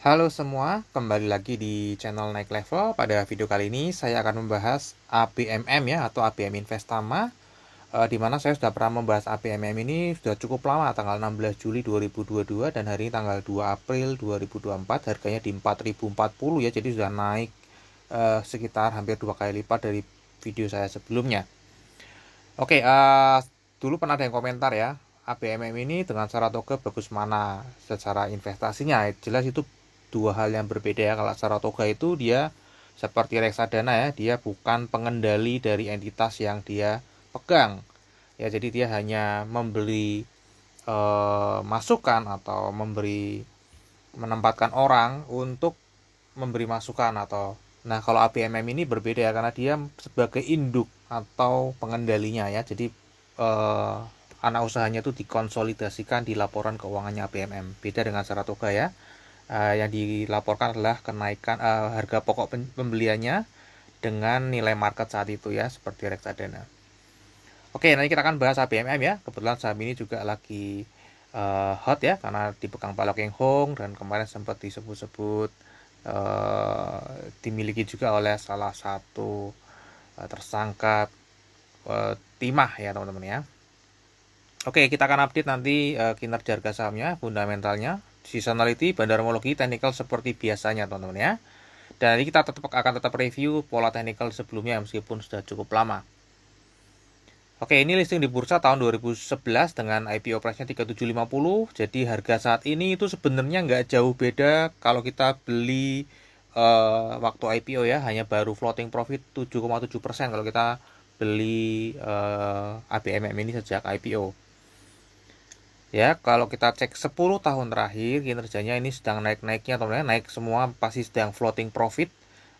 Halo semua, kembali lagi di channel Naik Level. Pada video kali ini saya akan membahas ABMM ya, atau ABM Investama, di mana saya sudah pernah membahas ABMM ini sudah cukup lama, tanggal 16 Juli 2022 dan hari ini tanggal 2 April 2024, harganya di 4.040 ya, jadi sudah naik sekitar hampir 2 kali lipat dari video saya sebelumnya. Oke, dulu pernah ada yang komentar ya, ABMM ini dengan Saratoga bagus mana secara investasinya. Jelas itu dua hal yang berbeda ya. Kalau Saratoga itu dia seperti reksadana ya, dia bukan pengendali dari entitas yang dia pegang. Ya, jadi dia hanya memberi masukan atau menempatkan orang untuk memberi masukan atau. Nah, kalau ABMM ini berbeda ya, karena dia sebagai induk atau pengendalinya ya. Jadi eh, anak usahanya itu dikonsolidasikan di laporan keuangannya ABMM. Beda dengan Saratoga ya. Yang dilaporkan adalah kenaikan harga pokok pembeliannya dengan nilai market saat itu ya, seperti reksadana. Oke, nanti kita akan bahas ABMM ya. Kebetulan saham ini juga lagi hot ya, karena dipegang Pak Loh Keng Hong dan kemarin sempat disebut-sebut dimiliki juga oleh salah satu tersangka timah ya teman-teman ya. Oke, kita akan update nanti kinerja harga sahamnya, fundamentalnya, seasonality, bandarmologi, technical seperti biasanya teman-teman ya. Dan nanti kita akan tetap review pola technical sebelumnya meskipun sudah cukup lama. Oke, ini listing di bursa tahun 2011 dengan IPO price-nya 3750. Jadi harga saat ini itu sebenarnya nggak jauh beda kalau kita beli waktu IPO ya, hanya baru floating profit 7,7% kalau kita beli ABMM ini sejak IPO. Ya, kalau kita cek 10 tahun terakhir kinerjanya ini sedang naik-naiknya teman-teman, naik semua pasti sedang floating profit.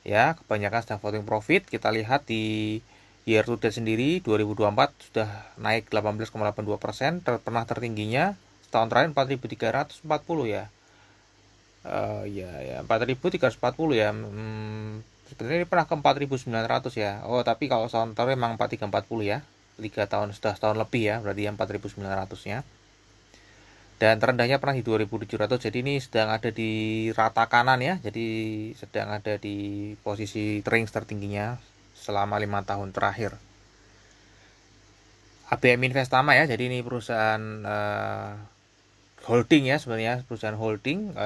Ya, kebanyakan sedang floating profit. Kita lihat di year to date sendiri 2024 sudah naik 18,82%, pernah tertingginya setahun terakhir 4.340 ya. Ya 4.340 ya. Sebenarnya ini pernah ke 4.900 ya. Oh, tapi kalau tahun terakhir memang 4.340 ya. 3 tahun sudah setahun lebih ya, berarti yang 4.900-nya. Dan terendahnya pernah di 2.700. Jadi ini sedang ada di rata kanan ya. Jadi sedang ada di posisi range tertingginya selama 5 tahun terakhir. ABM Investama ya. Jadi ini perusahaan holding ya, sebenarnya perusahaan holding,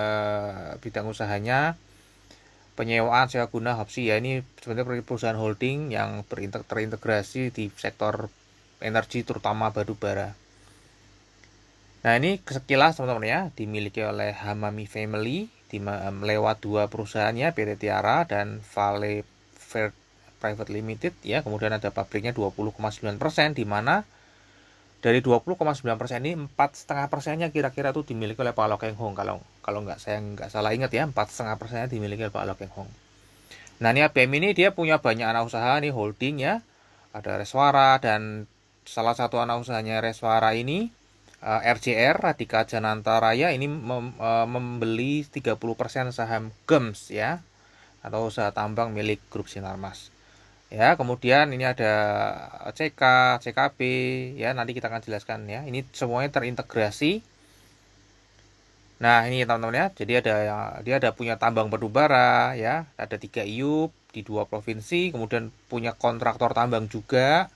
bidang usahanya penyewaan sewa guna opsi ya. Ini sebenarnya perusahaan holding yang terintegrasi di sektor energi terutama batu bara. Nah, ini sekilas teman-teman ya, dimiliki oleh Hamami Family lewat dua perusahaannya, PT Tiara dan Vale Fair Private Limited ya. Kemudian ada pabriknya 20,9%, di mana dari 20,9% ini 4,5%-nya kira-kira tuh dimiliki oleh Pak Loh Keng Hong. Kalau saya nggak salah ingat ya, 4,5%-nya dimiliki oleh Pak Loh Keng Hong. Nah, ini ABM ini dia punya banyak anak usaha nih, holding ya. Ada Reswara, dan salah satu anak usahanya Reswara ini RJR Radika Jananta Raya ini membeli 30% saham GEMS ya, atau usaha tambang milik grup Sinarmas. Ya, kemudian ini ada CK, CKB ya, nanti kita akan jelaskan ya. Ini semuanya terintegrasi. Nah, ini teman-teman ya. Jadi dia ada punya tambang batu bara ya, ada 3 IUP di 2 provinsi, kemudian punya kontraktor tambang juga.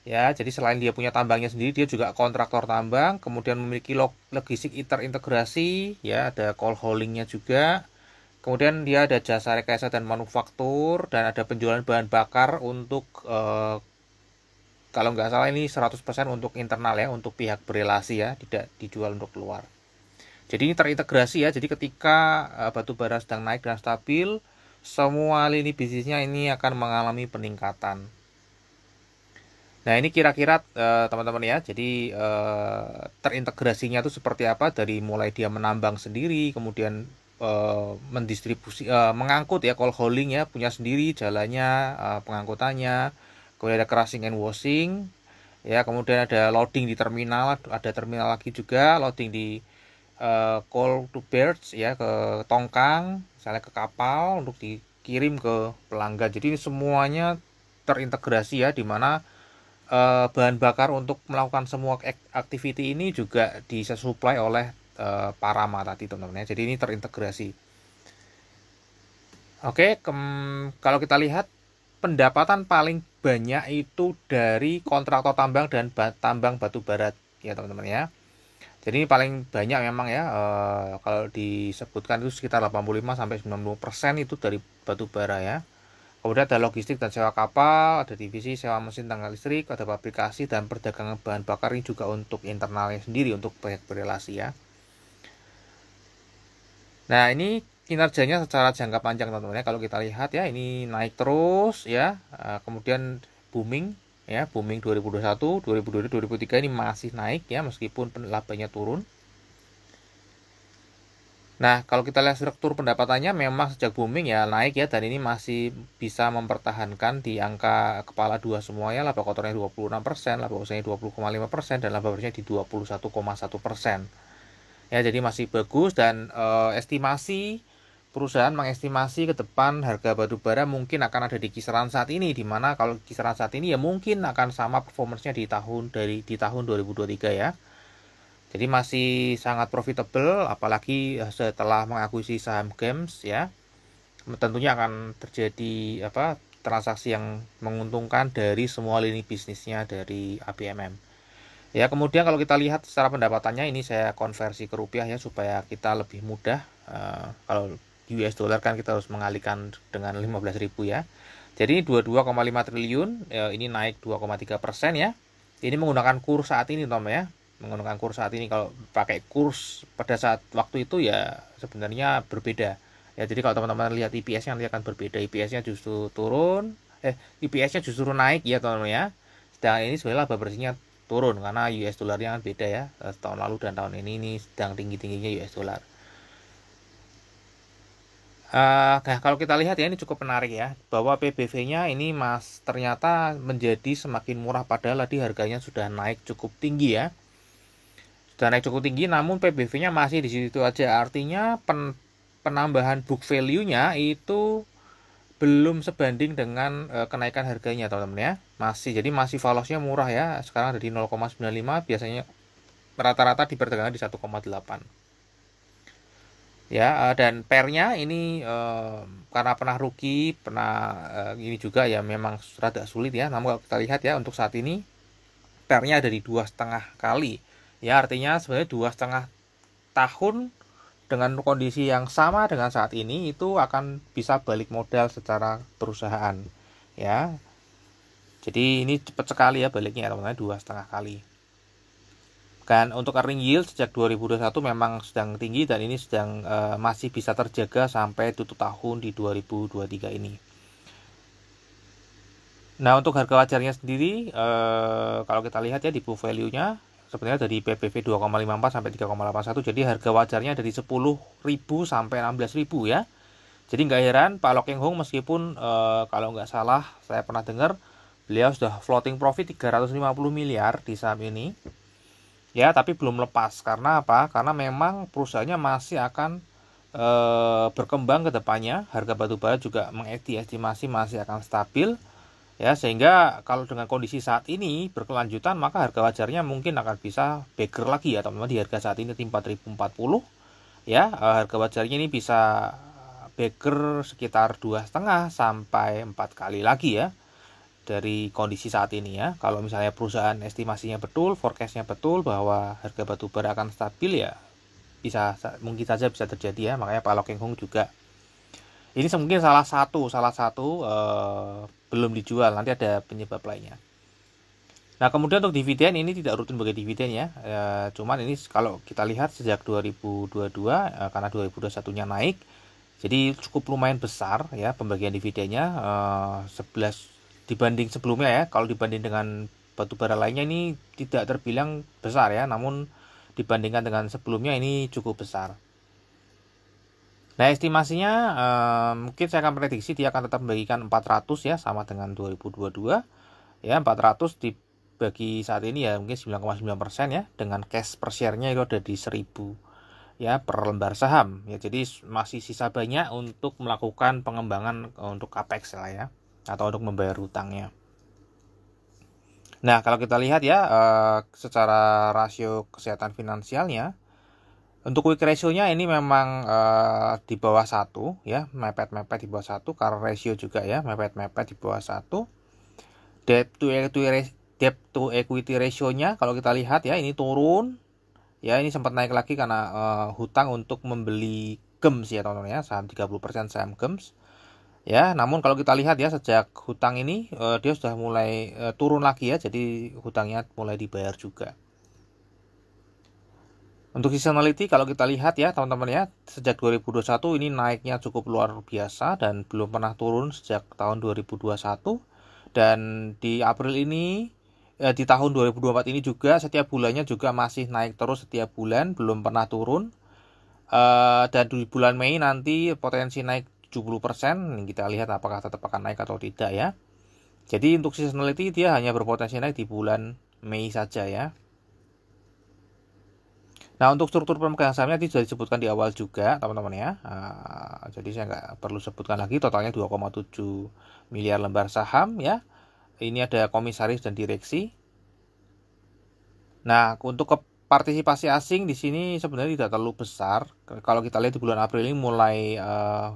Ya, jadi selain dia punya tambangnya sendiri, dia juga kontraktor tambang, kemudian memiliki logistik terintegrasi, ya, ada coal haulingnya juga. Kemudian dia ada jasa rekayasa dan manufaktur, dan ada penjualan bahan bakar untuk, kalau nggak salah ini 100% untuk internal ya, untuk pihak berelasi ya, tidak dijual untuk keluar. Jadi ini terintegrasi ya, jadi ketika batu bara sedang naik dan stabil, semua lini bisnisnya ini akan mengalami peningkatan. Nah, ini kira-kira teman-teman ya. Jadi terintegrasinya itu seperti apa, dari mulai dia menambang sendiri, kemudian mendistribusi, mengangkut ya, coal hauling ya, punya sendiri jalannya, pengangkutannya. Kemudian ada crushing and washing ya, kemudian ada loading di terminal, ada terminal lagi juga loading di coal to birds ya, ke tongkang, misalnya ke kapal untuk dikirim ke pelanggan. Jadi ini semuanya terintegrasi ya, di mana bahan bakar untuk melakukan semua activity ini juga disuplai oleh Parama tadi teman-teman ya. Jadi ini terintegrasi. Oke, kalau kita lihat pendapatan paling banyak itu dari kontraktor tambang dan tambang batu bara ya teman-teman ya. Jadi ini paling banyak memang ya, kalau disebutkan itu sekitar 85 sampai 90% itu dari batu bara ya. Kemudian ada logistik dan sewa kapal, ada divisi sewa mesin tanggal listrik, ada fabrikasi dan perdagangan bahan bakar ini juga untuk internalnya sendiri untuk proyek berelasi ya. Nah, ini kinerjanya secara jangka panjang teman-teman ya. Kalau kita lihat ya, ini naik terus ya. Kemudian booming ya, booming 2021, 2022, 2023 ini masih naik ya meskipun labanya turun. Nah, kalau kita lihat struktur pendapatannya memang sejak booming ya naik ya, dan ini masih bisa mempertahankan di angka kepala dua semuanya, laba kotornya 26%, laba usahanya 20,5%, dan laba bersihnya di 21,1%. Ya, jadi masih bagus, dan estimasi perusahaan mengestimasi ke depan harga batu bara mungkin akan ada di kisaran saat ini, di mana kalau kisaran saat ini ya mungkin akan sama performance-nya di tahun 2023 ya. Jadi masih sangat profitable, apalagi setelah mengakuisisi saham Games ya. Tentunya akan terjadi transaksi yang menguntungkan dari semua lini bisnisnya dari ABMM. Ya, kemudian kalau kita lihat secara pendapatannya ini saya konversi ke rupiah ya supaya kita lebih mudah. Kalau US dollar kan kita harus mengalihkan dengan 15.000 ya. Jadi 22,5 triliun, ini naik 2,3% ya. Ini menggunakan kurs saat ini Tom ya. Menggunakan kurs saat ini, kalau pakai kurs pada saat waktu itu ya sebenarnya berbeda. Ya, jadi kalau teman-teman lihat IPS-nya nanti akan berbeda. IPS-nya justru turun, IPS-nya justru naik ya teman-teman ya. Sedangkan ini sebenarnya laba bersihnya turun karena US dollarnya kan beda ya. Tahun lalu dan tahun ini sedang tinggi-tingginya US dollar. Nah, kalau kita lihat ya ini cukup menarik ya, bahwa PBV-nya ini ternyata menjadi semakin murah padahal tadi harganya sudah naik cukup tinggi ya. Sudah naik cukup tinggi namun PBV-nya masih di situ aja. Artinya penambahan book value-nya itu belum sebanding dengan kenaikan harganya teman-teman ya. Jadi masih valuasinya murah ya. Sekarang ada di 0,95, biasanya rata-rata di perdagangan di 1,8 ya. Dan pernya ini karena pernah rugi, pernah ini juga ya, memang rada sulit ya. Namun kalau kita lihat ya untuk saat ini pernya ada di 2,5 kali ya, artinya sebenarnya 2,5 tahun dengan kondisi yang sama dengan saat ini itu akan bisa balik modal secara perusahaan ya. Jadi ini cepat sekali ya baliknya teman-teman, 2,5 kali. Kan untuk earning yield sejak 2021 memang sedang tinggi, dan ini sedang masih bisa terjaga sampai tutup tahun di 2023 ini. Nah, untuk harga wajarnya sendiri kalau kita lihat ya di book value-nya sebenarnya dari PBV 2,54 sampai 3,81. Jadi harga wajarnya dari 10.000 sampai 16.000 ya. Jadi nggak heran Pak Loking Hong meskipun kalau nggak salah saya pernah dengar beliau sudah floating profit 350 miliar di saham ini. Ya, tapi belum lepas. Karena apa? Karena memang perusahaannya masih akan berkembang ke depannya. Harga batubara juga diestimasi masih akan stabil. Ya, sehingga kalau dengan kondisi saat ini berkelanjutan, maka harga wajarnya mungkin akan bisa bagger lagi ya teman-teman, di harga saat ini di 4.040. Ya, harga wajarnya ini bisa bagger sekitar 2,5 sampai 4 kali lagi ya dari kondisi saat ini ya. Kalau misalnya perusahaan estimasinya betul, forecastnya betul bahwa harga batu bara akan stabil ya, mungkin saja bisa terjadi ya. Makanya Pak Loking Hong juga ini mungkin salah satu belum dijual, nanti ada penyebab lainnya. Nah, kemudian untuk dividen ini tidak rutin bagi dividen ya. Cuman ini kalau kita lihat sejak 2022 karena 2021-nya naik, jadi cukup lumayan besar ya pembagian dividennya, 11 dibanding sebelumnya ya. Kalau dibanding dengan batubara lainnya ini tidak terbilang besar ya, namun dibandingkan dengan sebelumnya ini cukup besar. Nah, estimasinya mungkin saya akan prediksi dia akan tetap membagikan 400 ya, sama dengan 2022 ya. 400 dibagi saat ini ya mungkin 9,9% ya, dengan cash per share-nya itu ada di 1.000 ya per lembar saham ya. Jadi masih sisa banyak untuk melakukan pengembangan untuk capex lah ya, atau untuk membayar hutangnya. Nah, kalau kita lihat ya secara rasio kesehatan finansialnya Untuk quick ratio-nya ini memang di bawah 1 ya, mepet-mepet di bawah 1, current ratio juga ya, mepet-mepet di bawah 1. Debt to equity ratio-nya kalau kita lihat ya, ini turun. Ya, ini sempat naik lagi karena hutang untuk membeli GEMS ya teman-teman ya, saham 30% saham GEMS. Ya, namun kalau kita lihat ya, sejak hutang ini dia sudah mulai turun lagi ya, jadi hutangnya mulai dibayar juga. Untuk seasonality kalau kita lihat ya teman-teman ya, sejak 2021 ini naiknya cukup luar biasa dan belum pernah turun sejak tahun 2021. Dan di April ini di tahun 2024 ini juga setiap bulannya juga masih naik terus setiap bulan, belum pernah turun. Dan di bulan Mei nanti potensi naik 70%. Kita lihat apakah tetap akan naik atau tidak ya. Jadi untuk seasonality dia hanya berpotensi naik di bulan Mei saja ya. Nah, untuk struktur pemegang sahamnya tadi sudah disebutkan di awal juga, teman-teman ya. Jadi saya nggak perlu sebutkan lagi, totalnya 2,7 miliar lembar saham ya. Ini ada komisaris dan direksi. Nah, untuk partisipasi asing di sini sebenarnya tidak terlalu besar. Kalau kita lihat di bulan April ini mulai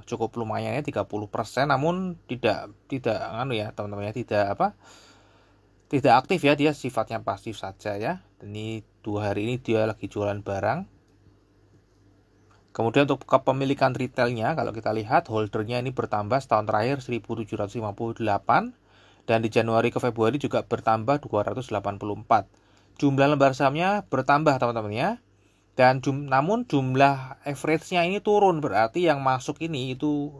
cukup lumayan ya, 30%, namun tidak anu ya, teman-teman ya, tidak aktif ya, dia sifatnya pasif saja ya. Ini 2 hari ini dia lagi jualan barang. Kemudian untuk kepemilikan retailnya, kalau kita lihat holdernya ini bertambah setahun terakhir 1.758 dan di Januari ke Februari juga bertambah 284. Jumlah lembar sahamnya bertambah teman-teman ya. Dan namun jumlah average-nya ini turun, berarti yang masuk ini itu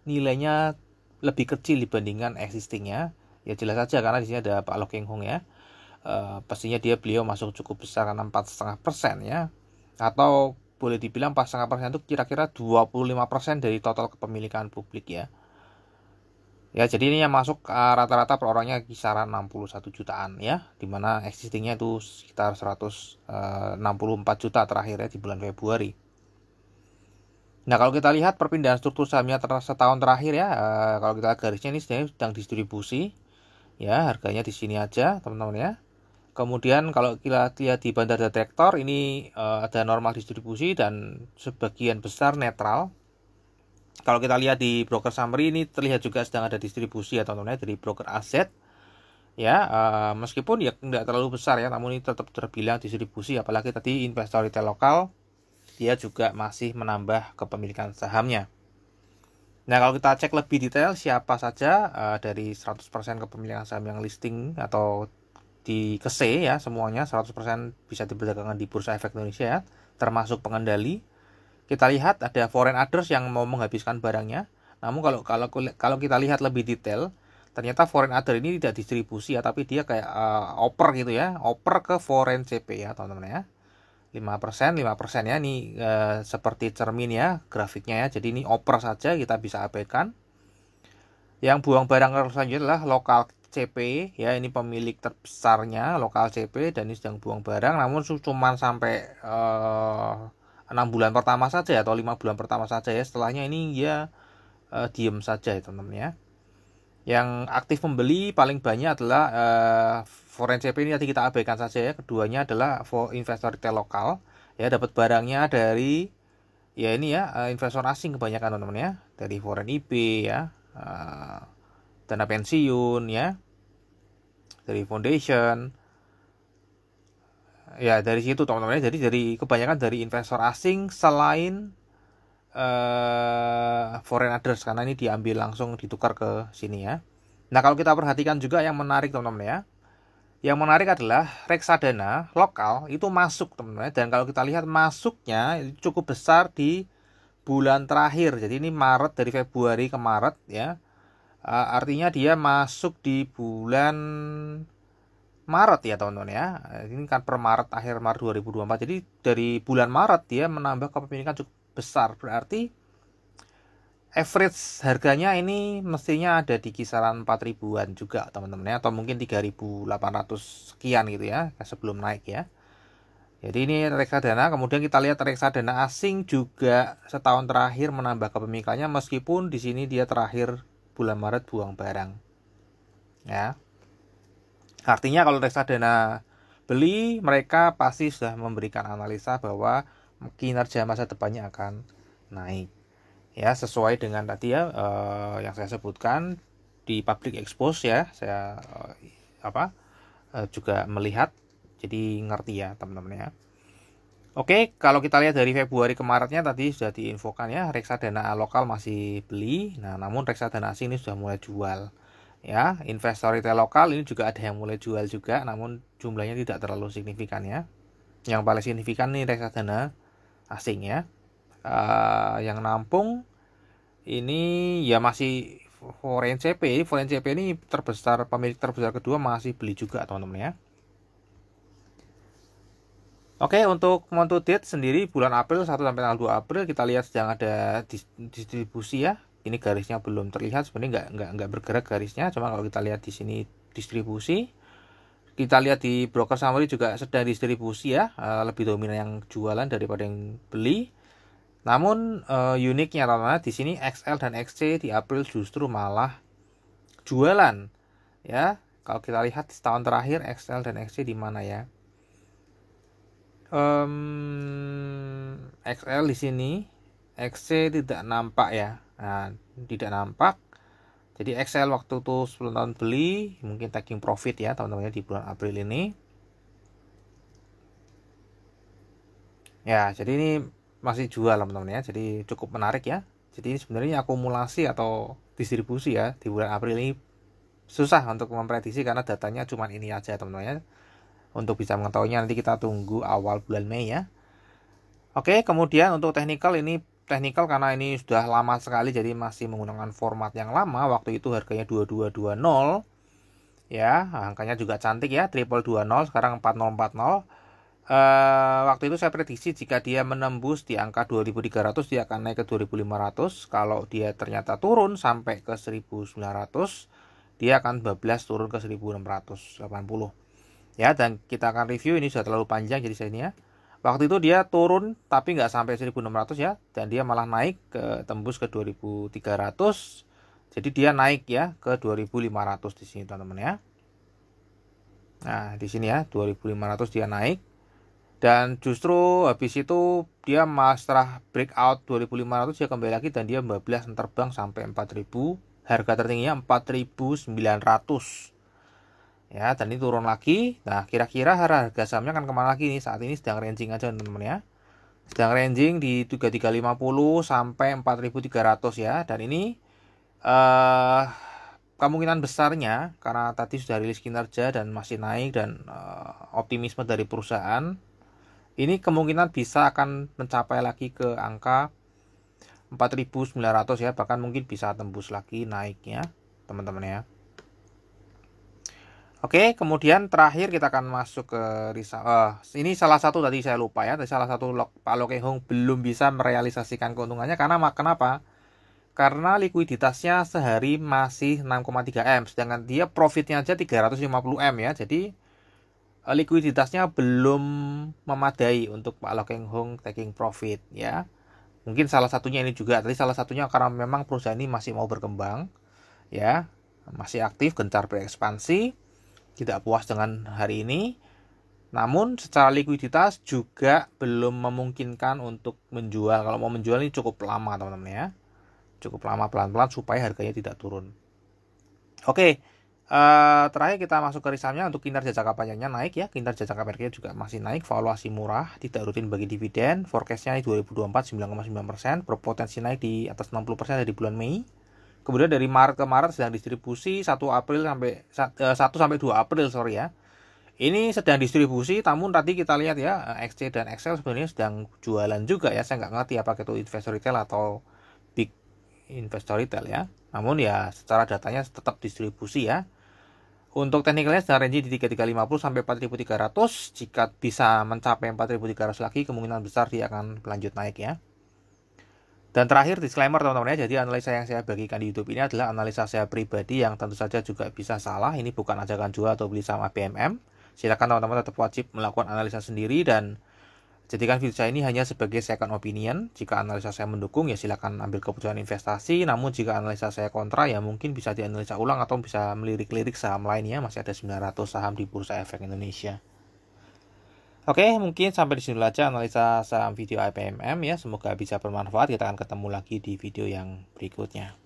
nilainya lebih kecil dibandingkan existing-nya. Ya jelas saja karena di sini ada Pak Loh Keng Hong ya. Pastinya beliau masuk cukup besar karena 4,5% ya. Atau boleh dibilang 4,5% itu kira-kira 25% dari total kepemilikan publik ya. Ya, jadi ini yang masuk rata-rata per orangnya kisaran 61 jutaan ya, dimana existingnya itu sekitar 164 juta terakhir ya di bulan Februari. Nah, kalau kita lihat perpindahan struktur sahamnya setahun terakhir ya, kalau kita garisnya ini sedang distribusi ya, harganya di sini aja teman-teman ya. Kemudian kalau kita lihat di Bandar Detektor ini ada normal distribusi dan sebagian besar netral. Kalau kita lihat di broker summary ini terlihat juga sedang ada distribusi ya teman-teman dari broker aset ya, meskipun ya tidak terlalu besar ya, namun ini tetap terbilang distribusi, apalagi tadi investor retail lokal dia juga masih menambah kepemilikan sahamnya. Nah, kalau kita cek lebih detail siapa saja dari 100% kepemilikan saham yang listing atau di KSE ya, semuanya 100% bisa diperdagangkan di Bursa Efek Indonesia ya, termasuk pengendali. Kita lihat ada foreign others yang mau menghabiskan barangnya. Namun kalau kita lihat lebih detail, ternyata foreign other ini tidak distribusi ya, tapi dia kayak oper gitu ya, oper ke foreign CP ya teman-teman ya. 5% ya, ini seperti cermin ya grafiknya ya. Jadi ini oper saja, kita bisa abaikan. Yang buang barang selanjutnya adalah lokal CP ya, ini pemilik terbesarnya lokal CP dan ini sedang buang barang, namun cuma sampai 6 bulan pertama saja atau 5 bulan pertama saja ya, setelahnya ini dia diem saja ya teman-teman ya. Yang aktif membeli paling banyak adalah foreign CP, ini tadi kita abaikan saja ya. Keduanya adalah investor retail lokal ya, dapat barangnya dari ya ini ya investor asing kebanyakan teman-teman ya, dari foreign IB ya, dana pensiun ya, dari foundation ya, dari situ teman-teman ya. Jadi dari kebanyakan dari investor asing selain foreign others, karena ini diambil langsung ditukar ke sini ya. Nah, kalau kita perhatikan juga yang menarik teman-teman ya, yang menarik adalah reksadana lokal itu masuk teman-teman, dan kalau kita lihat masuknya cukup besar di bulan terakhir. Jadi ini Maret, dari Februari ke Maret ya. Artinya dia masuk di bulan Maret ya teman-teman ya. Ini kan per Maret, akhir Maret 2024. Jadi dari bulan Maret dia menambah kepemilikan cukup besar. Berarti average harganya ini mestinya ada di kisaran 4 ribuan juga teman-teman ya, atau mungkin 3.800 sekian gitu ya sebelum naik ya. Jadi ini reksadana. Kemudian kita lihat reksadana asing juga setahun terakhir menambah kepemilikannya, meskipun di sini dia terakhir bulan Maret buang barang. Ya. Artinya kalau reksadana beli, mereka pasti sudah memberikan analisa bahwa kinerja masa depannya akan naik. Ya, sesuai dengan tadi ya yang saya sebutkan di public expose ya, saya juga melihat, jadi ngerti ya teman-teman ya. Oke, kalau kita lihat dari Februari ke Maretnya tadi sudah diinfokan ya, reksadana lokal masih beli. Nah, namun reksadana asing ini sudah mulai jual. Ya, investor retail lokal ini juga ada yang mulai jual juga, namun jumlahnya tidak terlalu signifikan ya. Yang paling signifikan nih reksadana asing ya. Yang nampung ini ya masih Foreign CP. Foreign CP ini terbesar, pemilik terbesar kedua masih beli juga teman-teman ya. Oke, untuk month to date sendiri bulan April 1 sampai tanggal 2 April kita lihat sedang ada distribusi ya. Ini garisnya belum terlihat, sebenarnya nggak bergerak garisnya, cuma kalau kita lihat di sini distribusi. Kita lihat di broker summary juga sedang distribusi ya, lebih dominan yang jualan daripada yang beli. Namun uniknya teman-teman di sini XL dan XC di April justru malah jualan ya. Kalau kita lihat setahun terakhir XL dan XC di mana ya? XL di sini, XC tidak nampak ya. Nah, tidak nampak. Jadi XL waktu itu 10 tahun beli, mungkin taking profit ya teman-teman di bulan April ini. Ya, jadi ini masih jual teman-teman ya. Jadi cukup menarik ya. Jadi ini sebenarnya akumulasi atau distribusi ya di bulan April ini susah untuk memprediksi karena datanya cuma ini aja teman-teman ya. Untuk bisa mengetahuinya nanti kita tunggu awal bulan Mei ya. Oke, kemudian untuk technical ini karena ini sudah lama sekali jadi masih menggunakan format yang lama. Waktu itu harganya 2220 ya, angkanya juga cantik ya, triple 20 sekarang 4040. Waktu itu saya prediksi jika dia menembus di angka 2300 dia akan naik ke 2500. Kalau dia ternyata turun sampai ke 1900 dia akan bablas turun ke 1680 ya. Dan kita akan review, ini sudah terlalu panjang jadi saya ini ya. Waktu itu dia turun tapi nggak sampai 1600 ya, dan dia malah naik ke tembus ke 2300. Jadi dia naik ya ke 2500 di sini teman-teman ya. Nah, di sini ya 2500 dia naik. Dan justru habis itu dia setelah breakout 2500 dia kembali lagi dan dia bablas terbang sampai 4000. Harga tertingginya 4900. Ya, dan ini turun lagi. Nah, kira-kira harga sahamnya akan kemana lagi nih? Saat ini sedang ranging aja teman-teman ya. Sedang ranging di 3350 sampai 4300 ya. Dan ini kemungkinan besarnya karena tadi sudah rilis kinerja dan masih naik dan optimisme dari perusahaan, ini kemungkinan bisa akan mencapai lagi ke angka 4900 ya, bahkan mungkin bisa tembus lagi naiknya teman-teman ya. Oke, kemudian terakhir kita akan masuk ke ini salah satu tadi saya lupa ya, salah satu Pak Loh Keng Hoong belum bisa merealisasikan keuntungannya karena kenapa? Karena likuiditasnya sehari masih 6,3 M, sedangkan dia profitnya aja 350 M ya. Jadi likuiditasnya belum memadai untuk Pak Loh Keng Hoong taking profit ya. Mungkin salah satunya ini juga, tadi salah satunya karena memang perusahaan ini masih mau berkembang ya, masih aktif gencar berekspansi, tidak puas dengan hari ini, namun secara likuiditas juga belum memungkinkan untuk menjual. Kalau mau menjual ini cukup lama teman-teman ya, cukup lama, pelan-pelan supaya harganya tidak turun. Oke, terakhir kita masuk ke risamnya. Untuk kinerja jangka panjangnya naik ya, kinerja jangka pendeknya juga masih naik, valuasi murah, tidak rutin bagi dividen, forecastnya 2024 9,9%, berpotensi naik di atas 60% dari bulan Mei. Kemudian dari Maret ke Maret sedang distribusi 1 April sampai 1 sampai 2 April ya. Ini sedang distribusi, namun tadi kita lihat ya XC dan XL sebenarnya sedang jualan juga ya. Saya nggak ngerti apakah itu investor retail atau big investor retail ya. Namun ya secara datanya tetap distribusi ya. Untuk teknikalnya sedang range di 3350 sampai 4300. Jika bisa mencapai 4300 lagi, kemungkinan besar dia akan lanjut naik ya. Dan terakhir disclaimer teman-teman ya, jadi analisa yang saya bagikan di YouTube ini adalah analisa saya pribadi yang tentu saja juga bisa salah. Ini bukan ajakan jual atau beli saham ABMM. Silakan teman-teman tetap wajib melakukan analisa sendiri dan jadikan video saya ini hanya sebagai second opinion. Jika analisa saya mendukung ya silakan ambil keputusan investasi. Namun jika analisa saya kontra ya mungkin bisa dianalisa ulang atau bisa melirik-lirik saham lainnya. Masih ada 900 saham di Bursa Efek Indonesia. Oke, mungkin sampai di sini dulu aja analisa saham video IPMM ya. Semoga bisa bermanfaat. Kita akan ketemu lagi di video yang berikutnya.